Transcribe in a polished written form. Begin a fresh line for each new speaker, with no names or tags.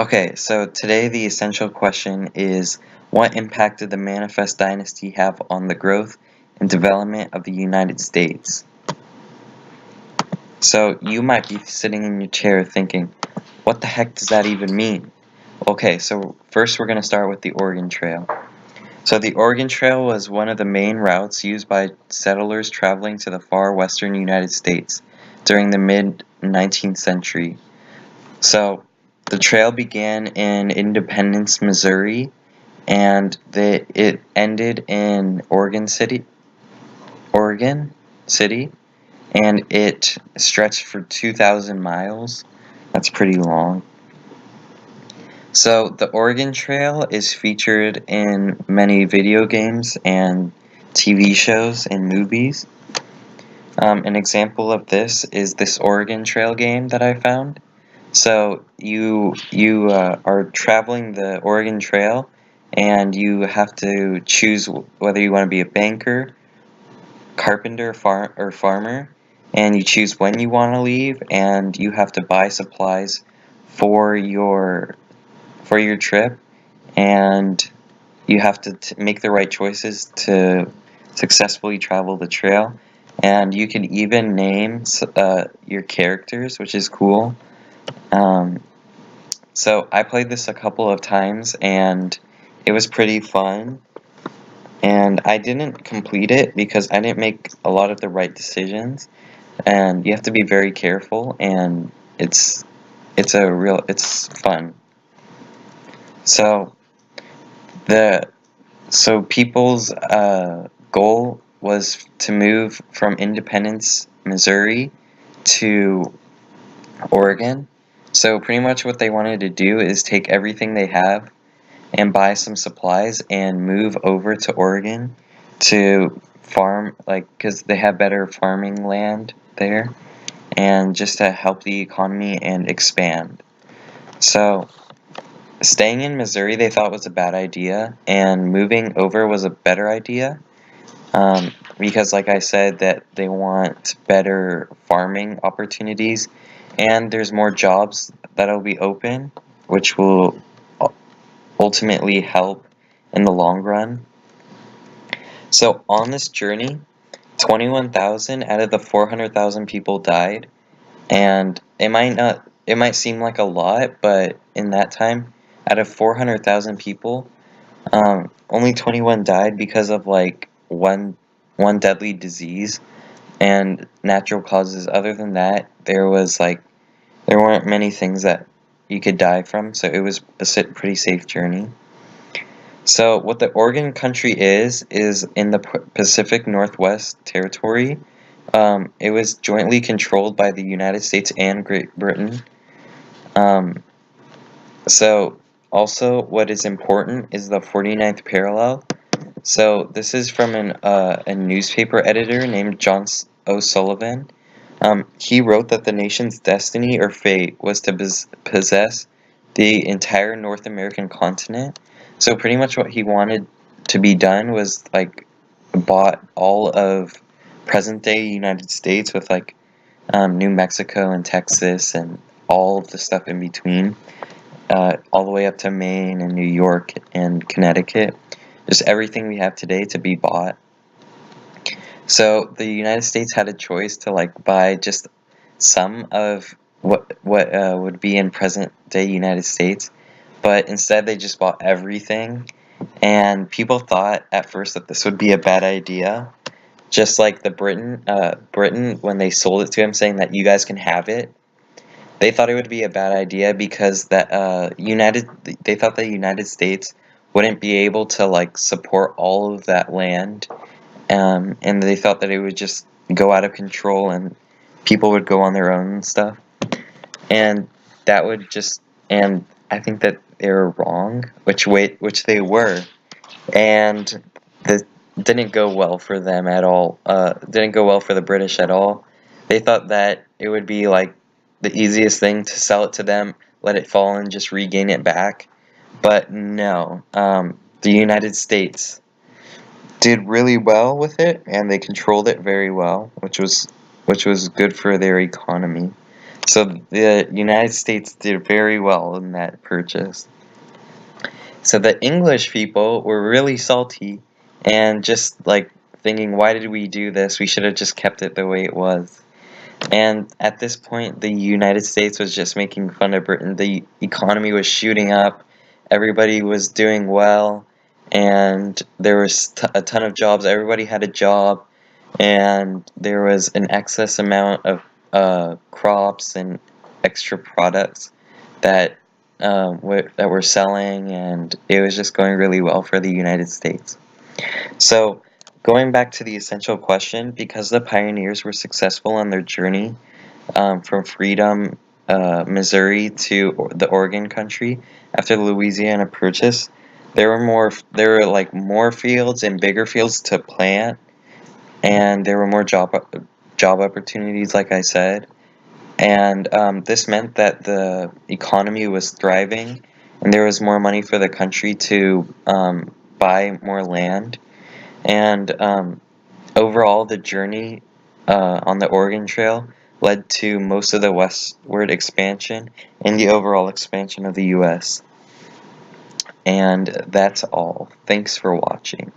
Okay, so today the essential question is, what impact did the Manifest dynasty have on the growth and development of the United States? So you might be sitting in your chair thinking, what the heck does that even mean? Okay, so first we're going to start with the Oregon Trail. So the Oregon Trail was one of the main routes used by settlers traveling to the far western United States during the mid-19th century. So the trail began in Independence, Missouri, and it ended in Oregon City, and it stretched for 2,000 miles. That's pretty long. So the Oregon Trail is featured in many video games and TV shows and movies. An example of this is this Oregon Trail game that I found. So you are traveling the Oregon Trail, and you have to choose whether you want to be a banker, carpenter, or farmer, and you choose when you want to leave, and you have to buy supplies for your trip, and you have to make the right choices to successfully travel the trail, and you can even name your characters, which is cool. So I played this a couple of times, and it was pretty fun. And I didn't complete it because I didn't make a lot of the right decisions. And you have to be very careful, and it's fun. So people's goal was to move from Independence, Missouri, to Oregon. So pretty much what they wanted to do is take everything they have and buy some supplies and move over to Oregon to farm, because they have better farming land there, and just to help the economy and expand. So staying in Missouri they thought was a bad idea, and moving over was a better idea, because like I said, that they want better farming opportunities, and there's more jobs that'll be open, which will ultimately help in the long run. So on this journey, 21,000 out of the 400,000 people died, and it might seem like a lot, but in that time, out of 400,000 people, only 21 died because of one deadly disease and natural causes. Other than that, there weren't many things that you could die from, so it was a pretty safe journey. So what the Oregon Country is in the Pacific Northwest Territory. It was jointly controlled by the United States and Great Britain. So also what is important is the 49th parallel. So this is from a newspaper editor named John O'Sullivan. He wrote that the nation's destiny or fate was to possess the entire North American continent. So pretty much what he wanted to be done was bought all of present day United States, with New Mexico and Texas and all of the stuff in between, all the way up to Maine and New York and Connecticut. Just everything we have today to be bought. So the United States had a choice to buy just some of what would be in present day United States, but instead they just bought everything, and people thought at first that this would be a bad idea, just like Britain, when they sold it to him saying that you guys can have it. They thought it would be a bad idea because they thought the United States wouldn't be able to support all of that land, and they thought that it would just go out of control and people would go on their own and stuff, and I think that they were wrong, which they were, and that didn't go well for them at all. Didn't go well for the British at all. They thought that it would be the easiest thing to sell it to them, let it fall, and just regain it back. But no, the United States did really well with it, and they controlled it very well, which was good for their economy. So the United States did very well in that purchase. So the English people were really salty and just like thinking, why did we do this? We should have just kept it the way it was. And at this point, the United States was just making fun of Britain. The economy was shooting up, everybody was doing well, and there was a ton of jobs. Everybody had a job, and there was an excess amount of crops and extra products that that were selling, and it was just going really well for the United States. So, going back to the essential question, because the pioneers were successful on their journey from Freedom, Missouri to the Oregon country after the Louisiana Purchase, there were like more fields and bigger fields to plant, and there were more job opportunities, like I said, and this meant that the economy was thriving, and there was more money for the country to buy more land, and overall, the journey on the Oregon Trail led to most of the westward expansion and the overall expansion of the U.S. And that's all. Thanks for watching.